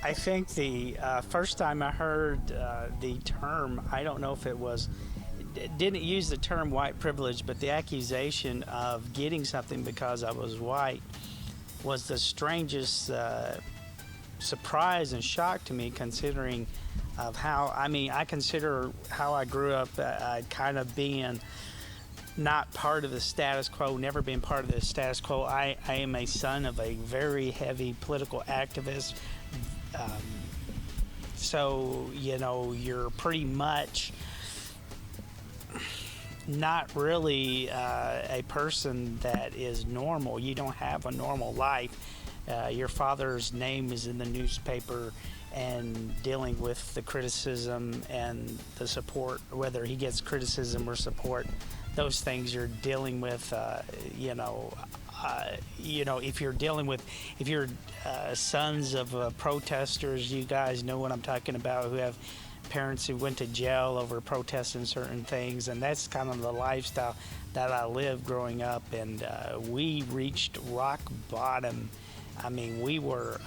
I think the first time I heard the term, I don't know if it was, didn't use the term white privilege, but the accusation of getting something because I was white was the strangest surprise and shock to me, considering of how, I mean, I consider how I grew up kind of being not part of the status quo, never been part of the status quo. I am a son of a very heavy political activist. Um, so, you know, you're pretty much not really a person that is normal. You don't have a normal life. Your father's name is in the newspaper and dealing with the criticism and the support, whether he gets criticism or support, those things you're dealing with, if you're dealing with, if you're sons of protesters, you guys know what I'm talking about, who have parents who went to jail over protesting certain things, and that's kind of the lifestyle that I lived growing up, and we reached rock bottom. I mean, we were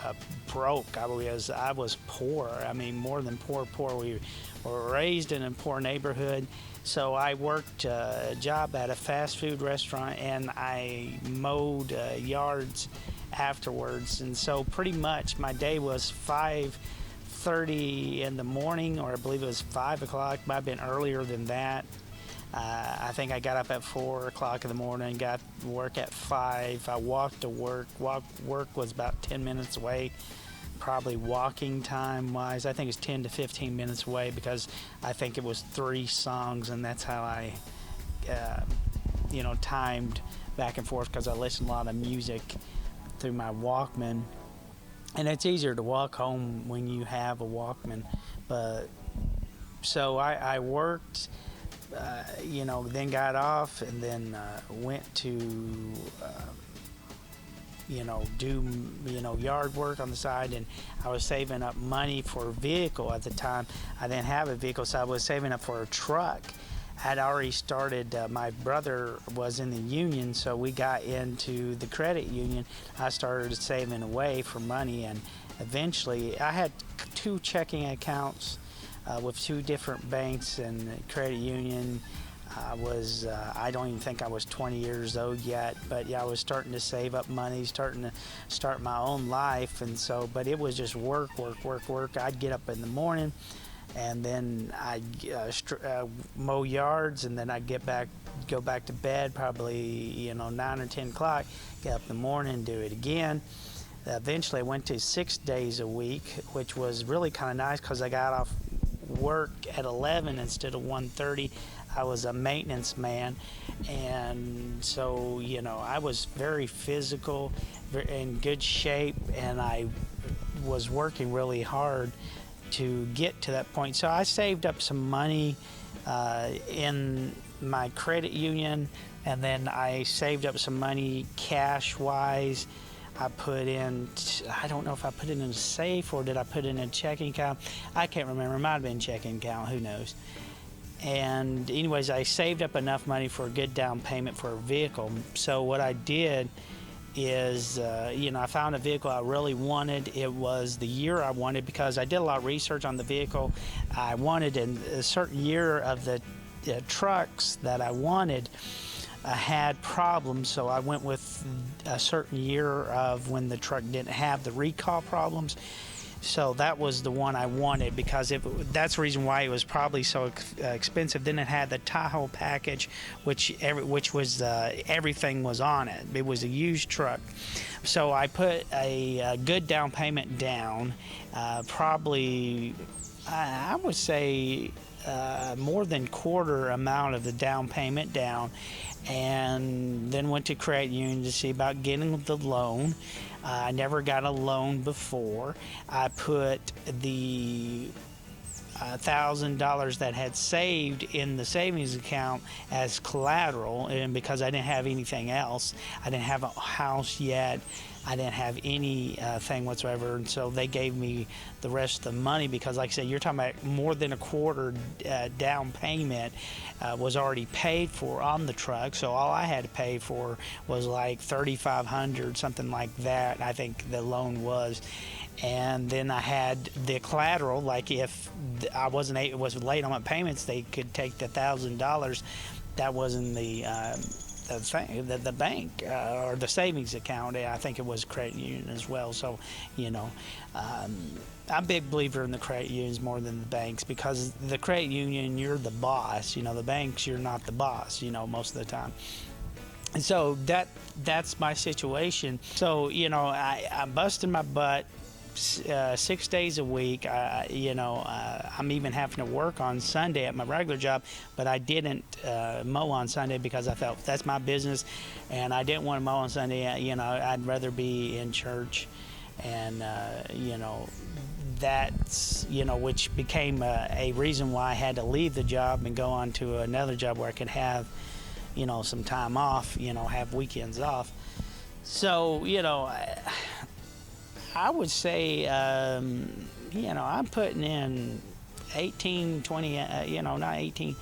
broke. I was poor. I mean, more than poor. We were raised in a poor neighborhood. So I worked a job at a fast food restaurant, and I mowed yards afterwards. And so pretty much my day was 5:30 in the morning, or I believe it was 5 o'clock. Might have been earlier than that. I think I got up at 4 o'clock in the morning, got to work at 5. I walked to work. Work was about 10 minutes away, probably walking time wise. I think it's 10 to 15 minutes away, because I think it was 3 songs, and that's how I, timed back and forth, because I listened to a lot of music through my Walkman. And it's easier to walk home when you have a Walkman. But so I worked. Then got off, and then went to, do, yard work on the side, and I was saving up money for a vehicle at the time. I didn't have a vehicle, so I was saving up for a truck. I had already started, my brother was in the union, so we got into the credit union. I started saving away for money, and eventually I had 2 checking accounts with 2 different banks and credit union. I don't even think I was 20 years old yet, but yeah, I was starting to save up money, starting to start my own life. And so, but it was just work. I'd get up in the morning, and then I'd mow yards, and then I'd go back to bed, probably 9 or 10 o'clock, get up in the morning, do it again. Eventually I went to 6 days a week, which was really kind of nice, because I got off work at 11 instead of 1:30. I was a maintenance man, and so I was very physical, in good shape, and I was working really hard to get to that point. So I saved up some money in my credit union, and then I saved up some money cash wise. I put in, I don't know if I put it in a safe or did I put it in a checking account. I can't remember. It might have been checking account. Who knows? And anyways, I saved up enough money for a good down payment for a vehicle. So what I did is, I found a vehicle I really wanted. It was the year I wanted, because I did a lot of research on the vehicle. I wanted a certain year of the trucks that I wanted. Had problems, so I went with a certain year of when the truck didn't have the recall problems. So that was the one I wanted, because that's the reason why it was probably so expensive. Then it had the Tahoe package, which was everything was on it. It was a used truck. So I put a good down payment down, probably I would say more than quarter amount of the down payment down, and then went to credit union to see about getting the loan. I never got a loan before. I put the $1,000 that had saved in the savings account as collateral, and because I didn't have anything else, I didn't have a house yet, I didn't have anything whatsoever, and so they gave me the rest of the money, because like I said, you're talking about more than a quarter down payment was already paid for on the truck. So all I had to pay for was like $3,500, something like that, I think the loan was. And then I had the collateral, like if I was late on my payments, they could take the $1,000. That was in the bank or the savings account. I think it was credit union as well. So, I'm a big believer in the credit unions more than the banks, because the credit union, you're the boss. The banks, you're not the boss. Most of the time. And so that's my situation. So I'm busting my butt 6 days a week. I'm even having to work on Sunday at my regular job, but I didn't mow on Sunday because I felt that's my business, and I didn't want to mow on Sunday. I'd rather be in church, and that's which became a reason why I had to leave the job and go on to another job where I could have some time off, have weekends off. So I would say, I'm putting in 18, 20, not 18,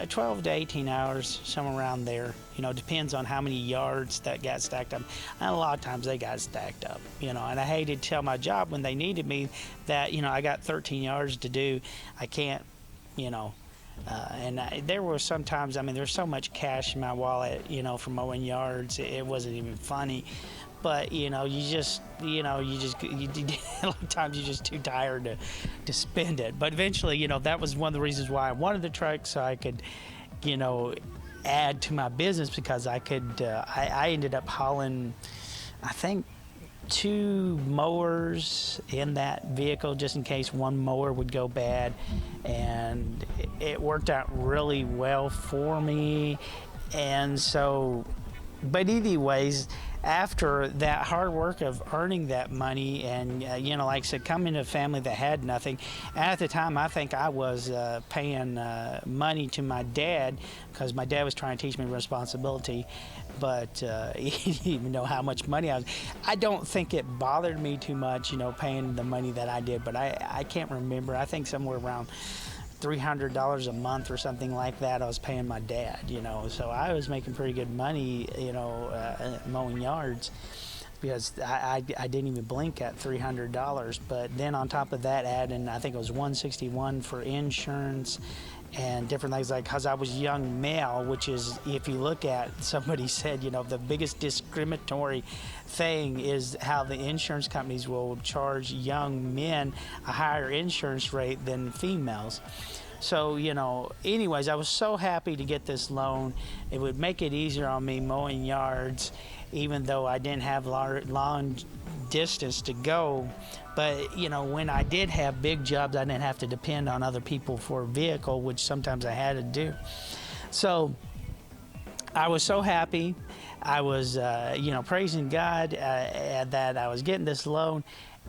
12 to 18 hours, somewhere around there. Depends on how many yards that got stacked up. And a lot of times they got stacked up, and I hated to tell my job when they needed me that, I got 13 yards to do. I can't, there were sometimes, there's so much cash in my wallet, for mowing yards, it wasn't even funny. But a lot of times you're just too tired to spend it. But eventually, that was one of the reasons why I wanted the truck, so I could, add to my business, because I could. I ended up hauling, I think, 2 mowers in that vehicle, just in case one mower would go bad, and it worked out really well for me. And so, but anyways, after that hard work of earning that money, and like I said, coming to a family that had nothing, at the time I think I was paying money to my dad, because my dad was trying to teach me responsibility, but he didn't even know how much money I don't think it bothered me too much, paying the money that I did, but I can't remember. I think somewhere around $300 a month or something like that I was paying my dad, so I was making pretty good money, mowing yards, because I didn't even blink at $300. But then on top of that, adding, I think it was $161 for insurance and different things, like, because I was young male, which is, if you look at, somebody said, the biggest discriminatory thing is how the insurance companies will charge young men a higher insurance rate than females. So, anyways, I was so happy to get this loan. It would make it easier on me mowing yards, even though I didn't have long distance to go. But, when I did have big jobs, I didn't have to depend on other people for a vehicle, which sometimes I had to do. So I was so happy. I was, praising God that I was getting this loan.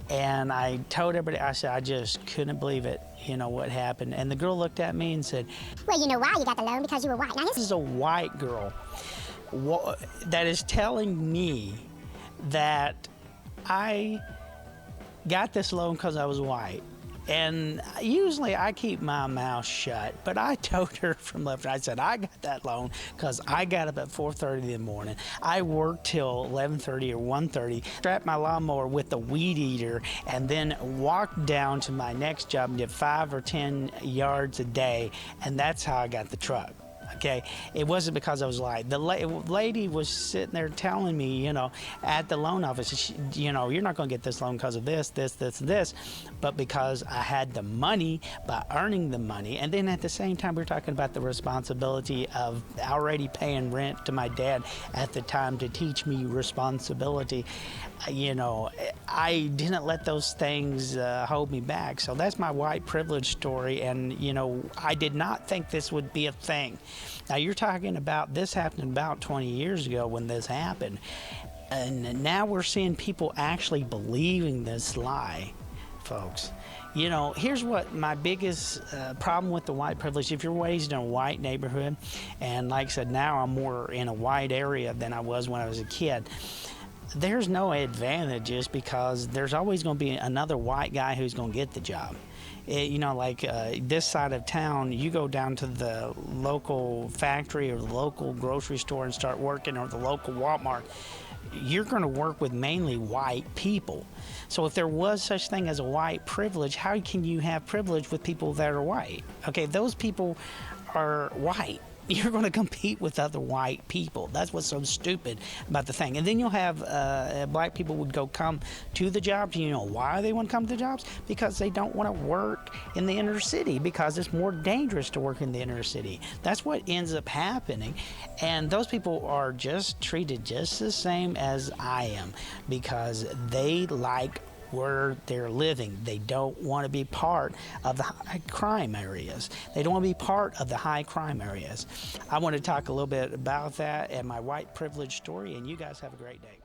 And I told everybody, I said, I just couldn't believe it, what happened. And the girl looked at me and said, well, you know why you got the loan? Because you were white. Now, this is a white girl that is telling me that I got this loan because I was white. And usually I keep my mouth shut, but I told her from left, I said, I got that loan because I got up at 4:30 in the morning. I worked till 11:30 or 1:30, strapped my lawnmower with the weed eater, and then walked down to my next job and did 5 or 10 yards a day, and that's how I got the truck. Okay, it wasn't because I was lying. The lady was sitting there telling me, at the loan office, you're not going to get this loan because of this, but because I had the money by earning the money. And then at the same time, we're talking about the responsibility of already paying rent to my dad at the time to teach me responsibility. I didn't let those things hold me back. So that's my white privilege story. And, I did not think this would be a thing. Now, you're talking about this happened about 20 years ago when this happened. And now we're seeing people actually believing this lie, folks. Here's what my biggest problem with the white privilege. If you're raised in a white neighborhood, and like I said, now I'm more in a white area than I was when I was a kid, there's no advantages because there's always going to be another white guy who's going to get the job. This side of town, you go down to the local factory or the local grocery store and start working, or the local Walmart, you're going to work with mainly white people. So if there was such thing as a white privilege, how can you have privilege with people that are white? Okay, those people are white. You're going to compete with other white people. That's what's so stupid about the thing. And then you'll have black people would come to the jobs. You know why they want to come to the jobs? Because they don't want to work in the inner city, because it's more dangerous to work in the inner city. That's what ends up happening. And those people are just treated just the same as I am, because they like where they're living. They don't want to be part of the high crime areas. They don't want to be part of the high crime areas. I want to talk a little bit about that and my white privilege story, and you guys have a great day.